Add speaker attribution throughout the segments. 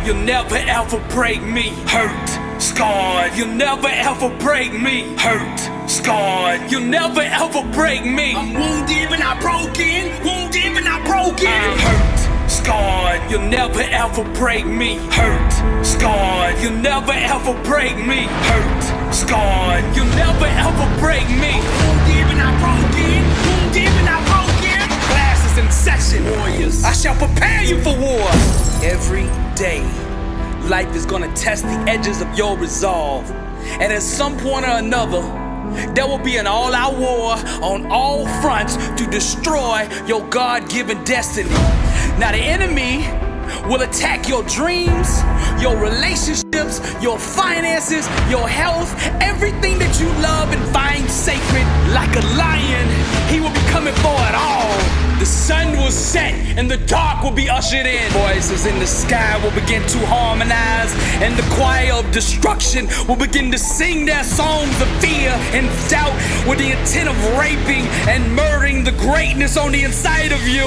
Speaker 1: you'll never ever break me. Hurt, scarred, you'll never ever break me. Hurt, scarred, you'll never ever break me.
Speaker 2: I'm wounded but not broken, wounded but not broken.
Speaker 1: Hurt, scarred, you'll never ever break me. Hurt, scarred, you'll never ever break me. Hurt, scarred, you'll never ever break me.
Speaker 2: Wounded but not broken, wounded but not broken.
Speaker 1: Class is in session, warriors. I shall prepare you for war. Every day, life is gonna test the edges of your resolve. And at some point or another, there will be an all-out war on all fronts to destroy your God-given destiny. Now the enemy will attack your dreams, your relationships, your finances, your health, everything that you love and find sacred. Like a lion, he will be coming for it all. The sun will set and the dark will be ushered in. Voices in the sky will begin to harmonize, and the choir of destruction will begin to sing their songs of fear and doubt with the intent of raping and murdering the greatness on the inside of you.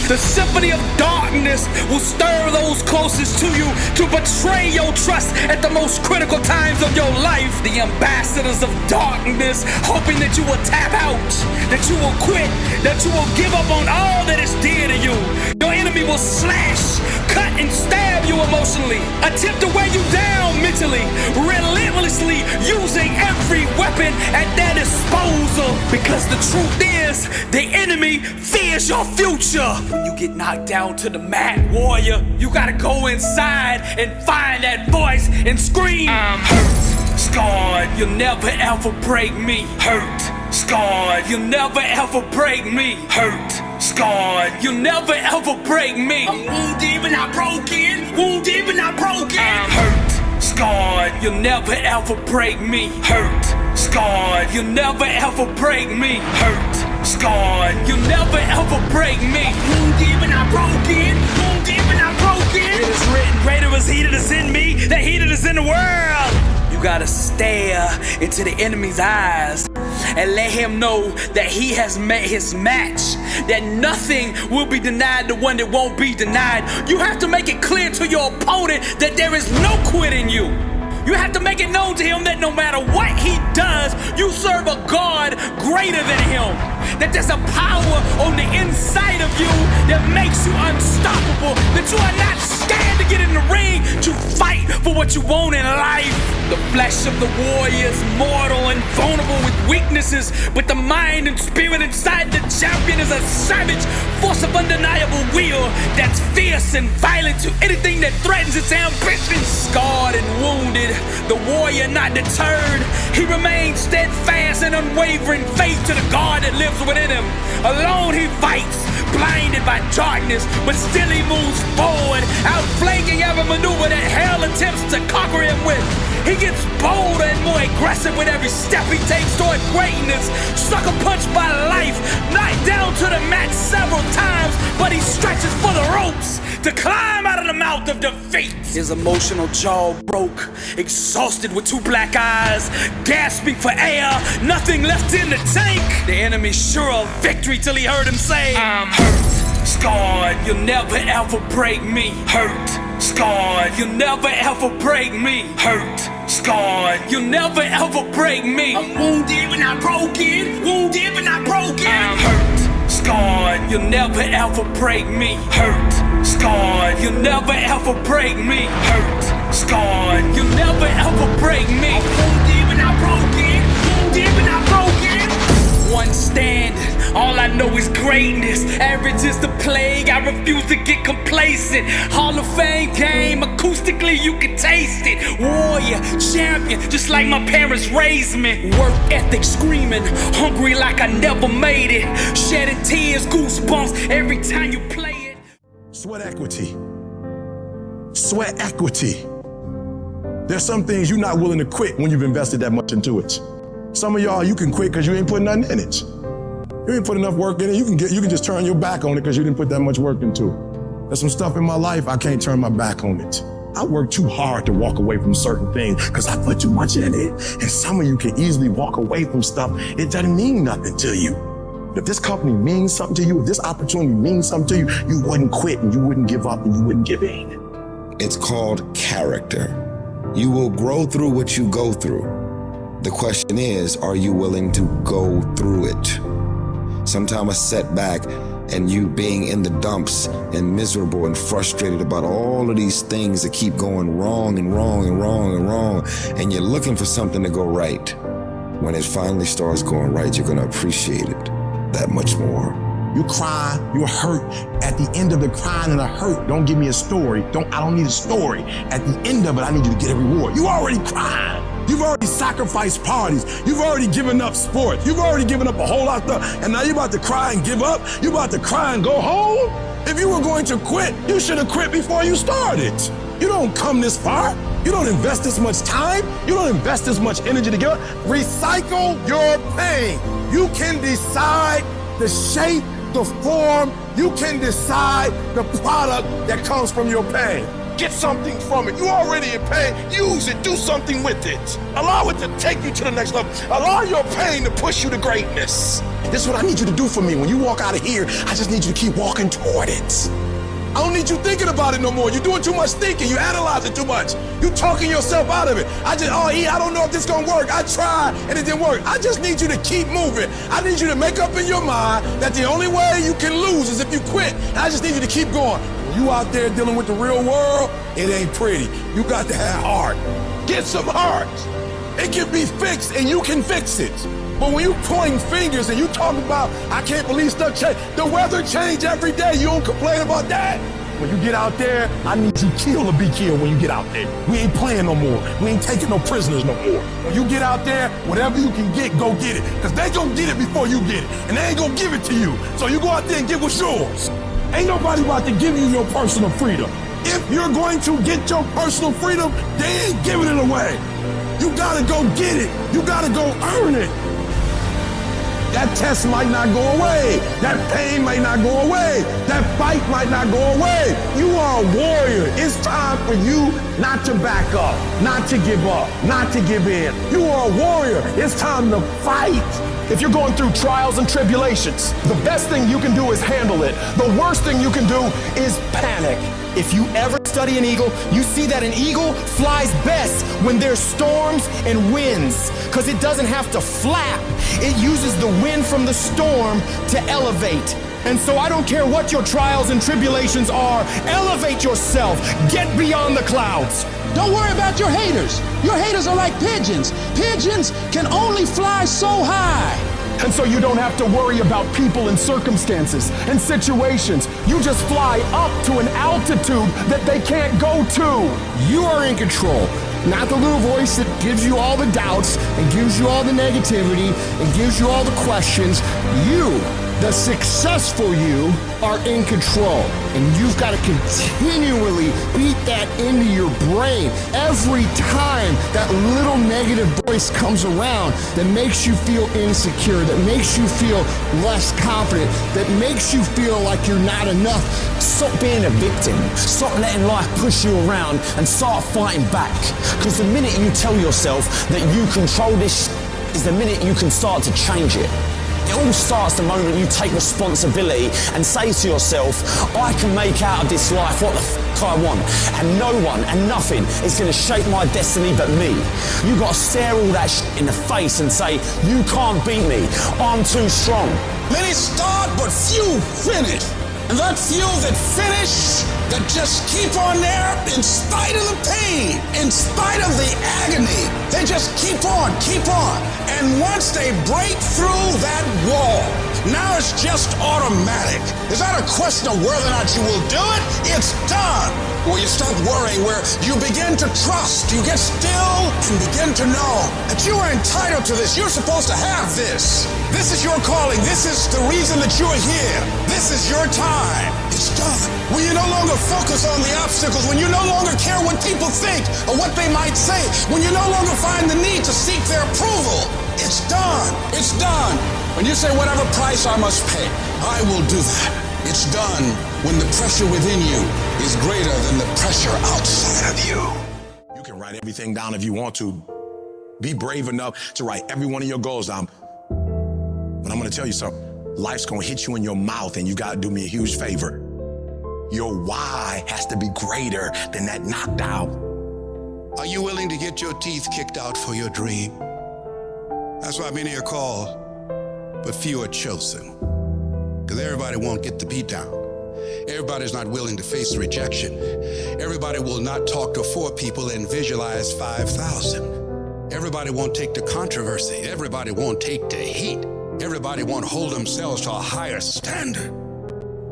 Speaker 1: The symphony of darkness will stir those closest to you to betray your trust at the most critical times of your life. The ambassadors of darkness, hoping that you will tap out, that you will quit, that you will give up on all that is dear to you. Your enemy will slash, cut, and stab you emotionally, attempt to wear you down mentally, relentlessly using every weapon at their disposal. Because the truth is, the enemy fears your future. When you get knocked down to the mat, warrior, you gotta go inside and find that voice and scream. I'm hurt, scarred, you'll never ever break me. Hurt, scarred, you'll never ever break me. Hurt, scarred, you'll never ever break me.
Speaker 2: I'm wounded but not broken, wounded but not broken.
Speaker 1: I'm hurt, scarred, you'll never ever break me. Hurt, scarred, you'll never ever break me. Hurt, scarred, you'll never ever break me.
Speaker 2: Wounded but not broken, wounded but not broken.
Speaker 1: It is written, greater is he that is in me than he that is in the world. You gotta stare into the enemy's eyes and let him know that he has met his match, that nothing will be denied the one that won't be denied. You have to make it clear to your opponent that there is no quit in you. You have to make it known to him that no matter what he does, you serve a God greater than him. That there's a power on the inside of you that makes you unstoppable. That you are not scared to get in the ring to fight for what you want in life. The flesh of the warrior is mortal and vulnerable with weaknesses, but the mind and spirit inside the champion is a savage force of undeniable will that's fierce and violent to anything that threatens its ambition. Scarred and wounded, the warrior not deterred. He remains steadfast and unwavering faith to the God that lives within him. Alone he fights, blinded by darkness, but still he moves forward, outflanking every maneuver that hell attempts to conquer him with. He gets bolder and more aggressive with every step he takes toward greatness. Sucker punched by life, knocked down to the mat several times, but he stretches for the ropes to climb out of the mouth of defeat. His emotional jaw broke, exhausted with two black eyes, gasping for air, nothing left in the tank. The enemy sure of victory till he heard him say, I'm hurt, scarred, you'll never ever break me. Hurt, scarred, you'll never ever break me. Hurt, scarred, you'll never ever break me.
Speaker 2: I'm wounded but not broken, wounded but not broken.
Speaker 1: I'm hurt, scarred, you'll never ever break me. Hurt, scarred, you'll never ever break me. Hurt, scarred, you'll never ever break me.
Speaker 2: I'm wounded but not broken, wounded but not broken.
Speaker 1: One standard, all I know is greatness. Average is the plague, I refuse to get complacent. Hall of Fame game, acoustically you can taste it. Warrior, champion, just like my parents raised me. Work ethic screaming, hungry like I never made it. Shedding tears, goosebumps every time you play it.
Speaker 3: Sweat equity. Sweat equity. There's some things you're not willing to quit when you've invested that much into it. Some of y'all, you can quit because you ain't putting nothing in it. You ain't put enough work in it. You can just turn your back on it because you didn't put that much work into it. There's some stuff in my life, I can't turn my back on it. I work too hard to walk away from certain things because I put too much in it. And some of you can easily walk away from stuff. It doesn't mean nothing to you. If this company means something to you, if this opportunity means something to you, you wouldn't quit and you wouldn't give up and you wouldn't give in.
Speaker 4: It's called character. You will grow through what you go through. The question is, are you willing to go through it? Sometimes a setback and you being in the dumps and miserable and frustrated about all of these things that keep going wrong and wrong and wrong and wrong, and you're looking for something to go right. When it finally starts going right, you're gonna appreciate it that much more.
Speaker 3: You cry, you're hurt. At the end of the crying and the hurt, don't give me a story. I don't need a story. At the end of it, I need you to get a reward. You already cried. You've already sacrificed parties. You've already given up sports. You've already given up a whole lot of stuff. And now you're about to cry and give up? You're about to cry and go home? If you were going to quit, you should have quit before you started. You don't come this far. You don't invest this much time. You don't invest this much energy to give up. Recycle your pain. You can decide the shape, the form. You can decide the product that comes from your pain. Get something from it. You already in pain. Use it. Do something with it. Allow it to take you to the next level. Allow your pain to push you to greatness. This is what I need you to do for me. When you walk out of here, I just need you to keep walking toward it. I don't need you thinking about it no more. You're doing too much thinking. You analyze it too much. You talking yourself out of it. I don't know if this gonna work. I tried and it didn't work. I just need you to keep moving. I need you to make up in your mind that the only way you can lose is if you quit. And I just need you to keep going. When you out there dealing with the real world, it ain't pretty. You got to have heart. Get some heart. It can be fixed and you can fix it. But when you pointing fingers and you talking about, I can't believe stuff change. The weather change every day. You don't complain about that. When you get out there, I need you kill or be killed when you get out there. We ain't playing no more. We ain't taking no prisoners no more. When you get out there, whatever you can get, go get it. Because they gonna get it before you get it. And they ain't gonna give it to you. So you go out there and get what's yours. Ain't nobody about to give you your personal freedom. If you're going to get your personal freedom, they ain't giving it away. You gotta go get it. You gotta go earn it. That test might not go away. That pain might not go away. That fight might not go away. You are a warrior. It's time for you not to back up, not to give up, not to give in. You are a warrior. It's time to fight.
Speaker 5: If you're going through trials and tribulations, the best thing you can do is handle it. The worst thing you can do is panic. If you ever study an eagle, you see that an eagle flies best when there's storms and winds, because it doesn't have to flap. It uses the wind from the storm to elevate. And so I don't care what your trials and tribulations are, elevate yourself, get beyond the clouds.
Speaker 6: Don't worry about your haters. Your haters are like pigeons. Pigeons can only fly so high.
Speaker 5: And so you don't have to worry about people and circumstances and situations. You just fly up to an altitude that they can't go to.
Speaker 7: You are in control. Not the little voice that gives you all the doubts and gives you all the negativity and gives you all the questions. You, the successful you, are in control. And you've got to continually beat that into your brain every time that little negative voice comes around that makes you feel insecure, that makes you feel less confident, that makes you feel like you're not enough.
Speaker 8: Stop being a victim. Stop letting life push you around and start fighting back. Because the minute you tell yourself that you control this is the minute you can start to change it. It all starts the moment you take responsibility and say to yourself, I can make out of this life what the I want, and no one and nothing is going to shape my destiny but me. You got to stare all that in the face and say, you can't beat me, I'm too strong.
Speaker 2: Many start, but few finish. And that few that finish, that just keep on there in spite of the pain, in spite of the agony, they just keep on. And once they break through that wall, now it's just automatic. It's not a question of whether or not you will do it, it's done. Where you stop worrying, where you begin to trust, you get still and begin to know that you are entitled to this. You're supposed to have this. This is your calling. This is the reason that you're here. This is your time. It's done. When you no longer focus on the obstacles, when you no longer care what people think or what they might say, when you no longer find the need to seek their approval, it's done. It's done. When you say whatever price I must pay, I will do that. It's done when the pressure within you is greater than the pressure outside of you.
Speaker 3: You can write everything down if you want to. Be brave enough to write every one of your goals down. But I'm going to tell you something. Life's going to hit you in your mouth, and you got to do me a huge favor. Your why has to be greater than that knocked out.
Speaker 2: Are you willing to get your teeth kicked out for your dream? That's why many are called, but few are chosen. Because everybody won't get the beat down. Everybody's not willing to face rejection. Everybody will not talk to 4 people and visualize 5,000. Everybody won't take the controversy. Everybody won't take the heat. Everybody won't hold themselves to a higher standard.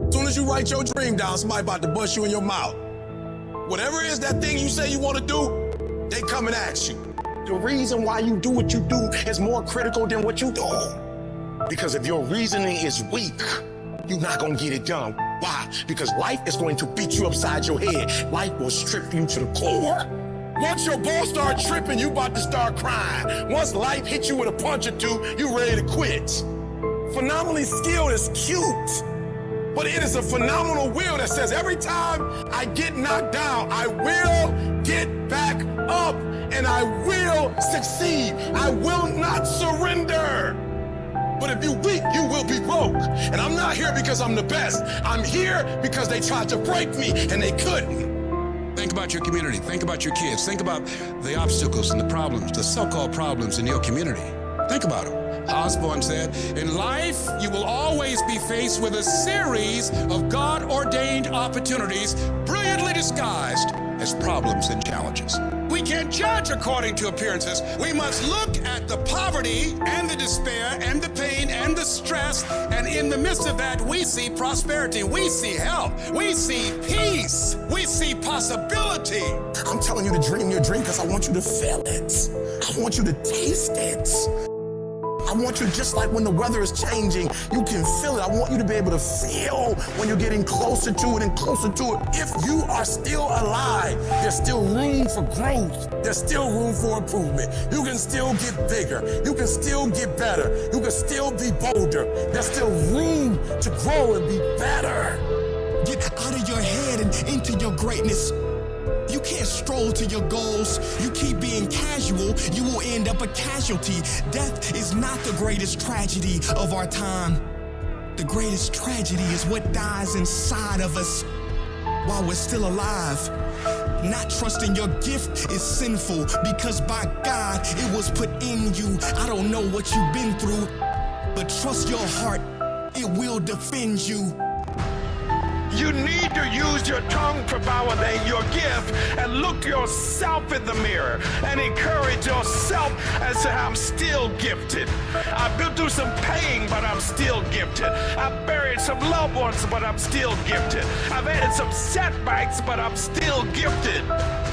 Speaker 3: As soon as you write your dream down, somebody about to bust you in your mouth. Whatever it is that thing you say you want to do, they coming at you. The reason why you do what you do is more critical than what you do. Because if your reasoning is weak, you're not going to get it done. Why? Because life is going to beat you upside your head. Life will strip you to the core. Once your ball start tripping, you about to start crying. Once life hits you with a punch or two, you ready to quit. Phenomenally skilled is cute, but it is a phenomenal will that says every time I get knocked down, I will get back up and I will succeed. I will not surrender. But if you're weak, you will be broke. And I'm not here because I'm the best. I'm here because they tried to break me and they couldn't.
Speaker 2: Think about your community. Think about your kids. Think about the obstacles and the problems, the so-called problems in your community. Think about them. Osborne said, in life, you will always be faced with a series of God-ordained opportunities brilliantly disguised as problems and challenges. We can't judge according to appearances. We must look at the poverty and the despair and the pain and the stress, and in the midst of that, we see prosperity, we see health, we see peace, we see possibility.
Speaker 3: I'm telling you to dream your dream because I want you to feel it. I want you to taste it. I want you, just like when the weather is changing, you can feel it. I want you to be able to feel when you're getting closer to it and closer to it. If you are still alive, there's still room for growth. There's still room for improvement. You can still get bigger. You can still get better. You can still be bolder. There's still room to grow and be better.
Speaker 9: Get out of your head and into your greatness. You can't stroll to your goals. You keep being casual, you will end up a casualty. Death is not the greatest tragedy of our time. The greatest tragedy is what dies inside of us while we're still alive. Not trusting your gift is sinful because by God it was put in you. I don't know what you've been through, but trust your heart, it will defend you.
Speaker 5: You need to use your tongue to validate your gift and look yourself in the mirror and encourage yourself and say, I'm still gifted. I've been through some pain, but I'm still gifted. I've buried some loved ones, but I'm still gifted. I've had some setbacks, but I'm still gifted.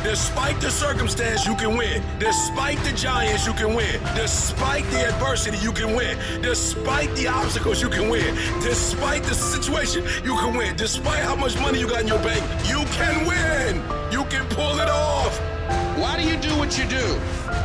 Speaker 3: Despite the circumstance, you can win. Despite the giants, you can win. Despite the adversity, you can win. Despite the obstacles, you can win. Despite the situation, you can win. Despite how much money you got in your bank, you can win. You can pull it off.
Speaker 6: Why do you do what you do?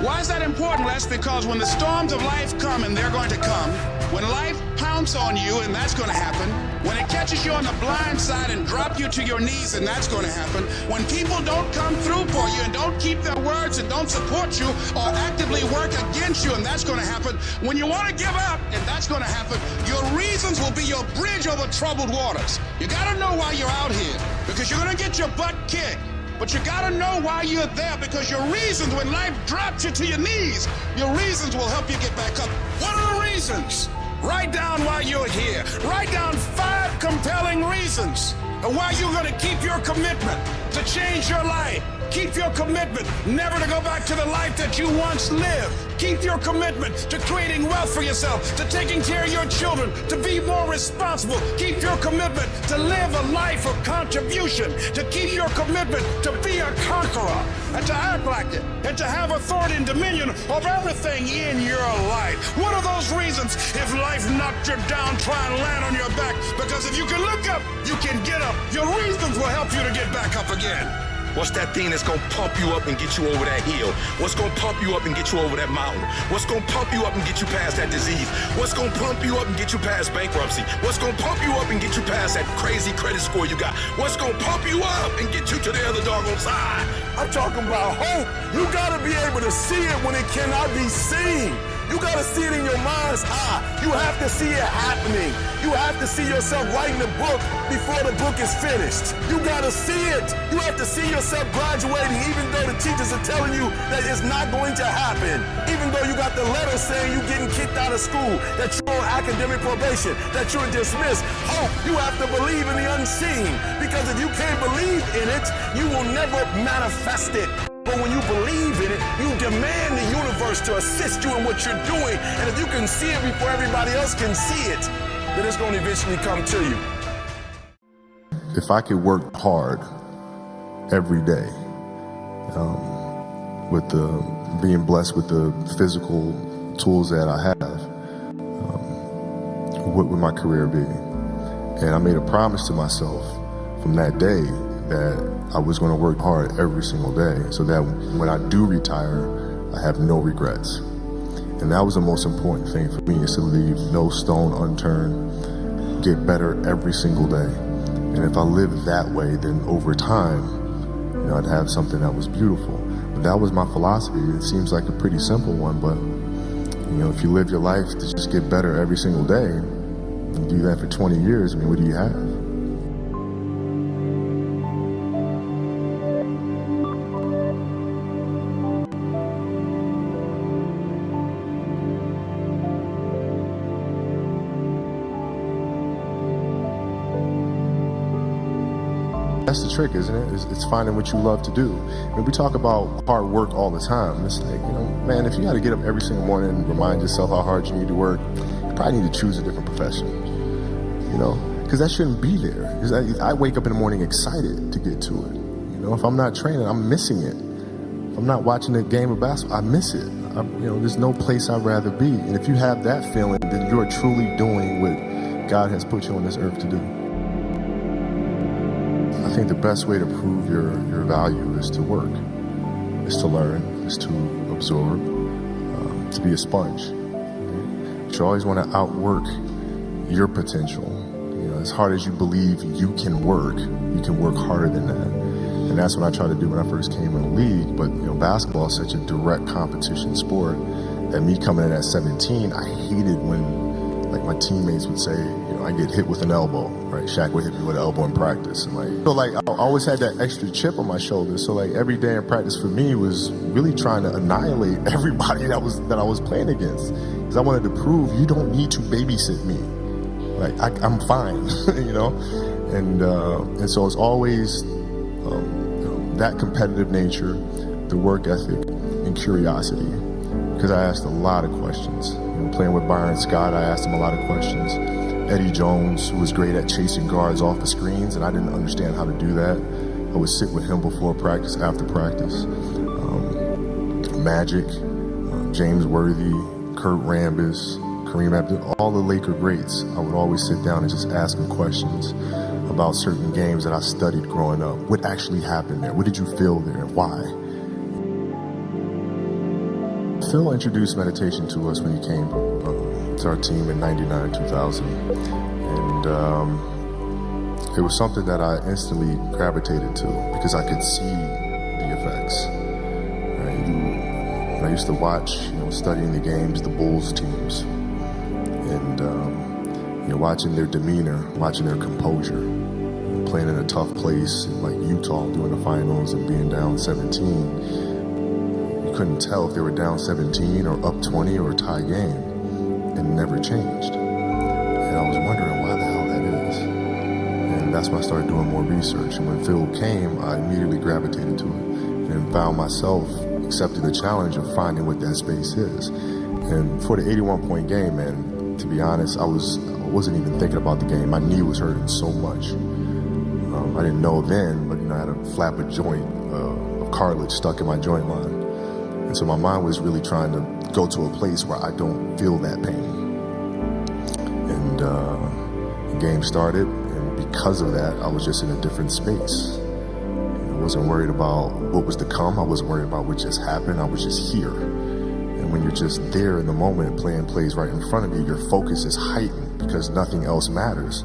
Speaker 6: Why is that important, Les? Because when the storms of life come, and they're going to come, when life pounces on you, and that's going to happen, when it catches you on the blind side and drop you to your knees, and that's going to happen, when people don't come through for you and don't keep their words and don't support you or actively work against you, and that's going to happen, when you want to give up, and that's going to happen, your reasons will be your bridge over troubled waters. You got to know why you're out here, because you're going to get your butt kicked. But you gotta know why you're there, because your reasons, when life drops you to your knees, your reasons will help you get back up. What are the reasons? Write down why you're here. Write down 5 compelling reasons of why you're gonna keep your commitment to change your life. Keep your commitment never to go back to the life that you once lived. Keep your commitment to creating wealth for yourself, to taking care of your children, to be more responsible. Keep your commitment to live a life of contribution, to keep your commitment to be a conqueror, and to act like it, and to have authority and dominion of everything in your life. What are those reasons? If life knocked you down, try and land on your back, because if you can look up, you can get up. Your reasons will help you to get back up again.
Speaker 3: What's that thing that's gonna pump you up and get you over that hill? What's gonna pump you up and get you over that mountain? What's gonna pump you up and get you past that disease? What's gonna pump you up and get you past bankruptcy? What's gonna pump you up and get you past that crazy credit score you got? What's gonna pump you up and get you to the other doggone side? I'm talking about hope. You gotta be able to see it when it cannot be seen.
Speaker 5: You gotta see it in your mind's eye. You have to see it happening. You have to see yourself writing the book before the book is finished. You gotta see it. You have to see yourself graduating, even though the teachers are telling you that it's not going to happen. Even though you got the letter saying you're getting kicked out of school, that you're on academic probation, that you're dismissed. Hope, you have to believe in the unseen. Because if you can't believe in it, you will never manifest it. But when you believe in it, you demand the universe to assist you in what you're doing. And if you can see it before everybody else can see it, then it's going to eventually come to you.
Speaker 3: If I could work hard every day, with being blessed with the physical tools that I have, what would my career be? And I made a promise to myself from that day that I was going to work hard every single day so that when I do retire, I have no regrets. And that was the most important thing for me, is to leave no stone unturned, get better every single day. And if I lived that way, then over time, I'd have something that was beautiful. But that was my philosophy. It seems like a pretty simple one, but if you live your life to just get better every single day, and do that for 20 years, what do you have? That's the trick, isn't it? It's finding what you love to do. We talk about hard work all the time. It's like, man, if you got to get up every single morning and remind yourself how hard you need to work, you probably need to choose a different profession, because that shouldn't be there. I wake up in the morning excited to get to it. If I'm not training, I'm missing it. If I'm not watching a game of basketball, I miss it. There's no place I'd rather be. And if you have that feeling, then you're truly doing what God has put you on this earth to do. I think the best way to prove your value is to work, is to learn, is to absorb, to be a sponge. But you always want to outwork your potential. As hard as you believe you can work harder than that. And that's what I tried to do when I first came in the league. But basketball is such a direct competition sport that me coming in at 17, I hated when my teammates would say, I get hit with an elbow, right? Shaq would hit me with an elbow in practice. And I always had that extra chip on my shoulder. So every day in practice for me was really trying to annihilate everybody that I was playing against. Because I wanted to prove you don't need to babysit me. I'm fine, And so it's always that competitive nature, the work ethic, and curiosity. Because I asked a lot of questions. Playing with Byron Scott, I asked him a lot of questions. Eddie Jones, who was great at chasing guards off the screens, and I didn't understand how to do that. I would sit with him before practice, after practice. Magic, James Worthy, Kurt Rambis, Kareem Abdul, all the Laker greats. I would always sit down and just ask them questions about certain games that I studied growing up. What actually happened there? What did you feel there? Why? Phil introduced meditation to us when he came to our team in 99, 2000. And it was something that I instantly gravitated to because I could see the effects. Right? I used to watch, studying the games, the Bulls teams, and watching their demeanor, watching their composure, playing in a tough place like Utah, doing the finals and being down 17. Couldn't tell if they were down 17 or up 20 or a tie game, and it never changed. And I was wondering why the hell that is. And that's when I started doing more research. And when Phil came, I immediately gravitated to it and found myself accepting the challenge of finding what that space is. And for the 81-point game, man, to be honest, I wasn't even thinking about the game. My knee was hurting so much. I didn't know then, but I had a flap of joint of cartilage stuck in my joint line. And so my mind was really trying to go to a place where I don't feel that pain. And the game started, and because of that, I was just in a different space. I wasn't worried about what was to come. I wasn't worried about what just happened. I was just here. And when you're just there in the moment, playing plays right in front of you, your focus is heightened because nothing else matters.